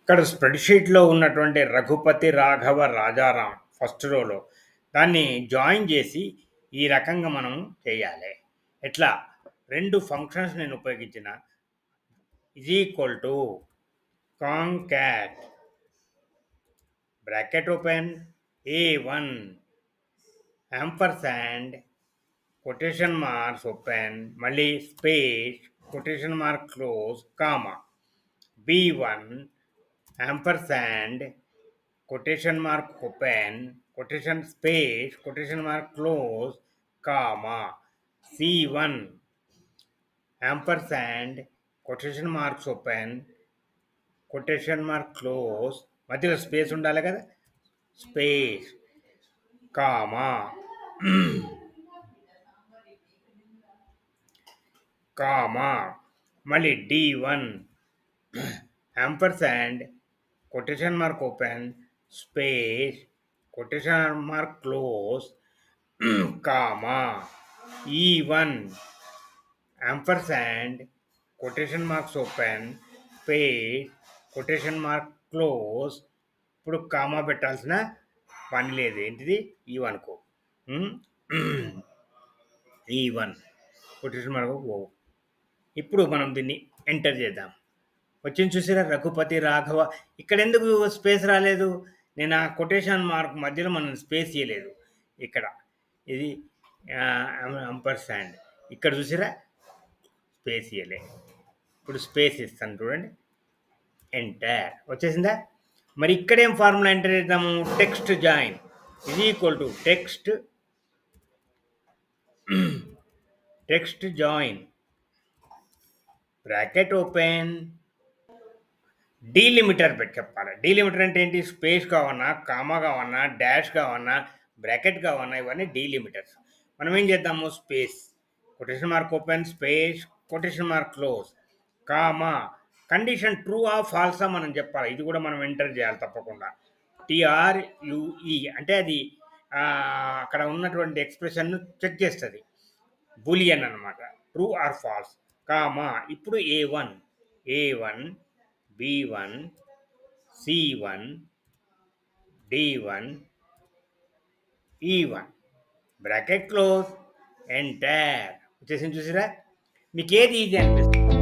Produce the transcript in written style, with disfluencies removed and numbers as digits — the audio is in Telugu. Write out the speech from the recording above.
ఇక్కడ స్ప్రెడ్‌షీట్‌లో ఉన్నటువంటి 'రఘుపతి రాఘవ రాజారాం' ఫస్ట్ రోలో దాన్ని జాయిన్ జేసి ఈ రకంగా మనం చేయాలి. ఎట్లా? 2 ఫంక్షన్స్ నేను ఉపయోగించిన concat bracket open A1 ampersand quotation marks open మళ్ళీ space quotation mark close comma B1 ampersand quotation mark open quotation space quotation mark close comma C1 ampersand quotation marks open quotation mark close మధ్యలో స్పేస్ ఉండాలి కదా స్పేస్ కామా కామా మళ్ళీ D1 ampersand quotation mark open space quotation mark close comma E1 ampersand quotation marks open space quotation mark close. ఇప్పుడు కామా పెట్టాల్సిన పని లేదు. ఏంటిది E1కు E1 కొటేషన్ మార్క్ ఓ. ఇప్పుడు మనం దీన్ని ఎంటర్ చేద్దాం. వచ్చింది చూసారా రఘుపతి రాఘవ. ఇక్కడ ఎందుకు స్పేస్ రాలేదు? నేను ఆ కొటేషన్ మార్క్ మధ్యలో మనం స్పేస్ ఇవ్వలేదు. ఇక్కడ ఇది యాంపర్సాండ్ ఇక్కడ చూసారా స్పేస్ ఇవ్వలే. ఇప్పుడు స్పేస్ ఇస్తాను చూడండి. ఎంటర్ వచ్చేసిందా? మరి ఇక్కడేం ఫార్ములా ఎంటర్ చేద్దాము? Text join text join bracket open delimiter పెట్టి చెప్పాలి. డీలిమిటర్ అంటే ఏంటి? స్పేస్ కావన్నా, కామా కావన్నా, డాష్ కావన్నా, బ్రాకెట్ కావన్నా ఇవన్నీ డీలిమిటర్స్. మనం ఏం చేద్దాము? Space quotation mark open space quotation mark close comma condition true ఆ ఫాల్సా మనం చెప్పాలి. ఇది కూడా మనం ఎంటర్ చేయాలి తప్పకుండా. TRUE అంటే అది అక్కడ ఉన్నటువంటి ఎక్స్ప్రెషన్ను చెక్ చేస్తుంది. బూలియన్ అనమాట. ట్రూ ఆర్ ఫాల్స్ కామా ఇప్పుడు A1 B1 C1 D1 E1 bracket close enter వచ్చేసింది చూసారా? మీకు ఏది ఈజీ అనిపిస్తుంది?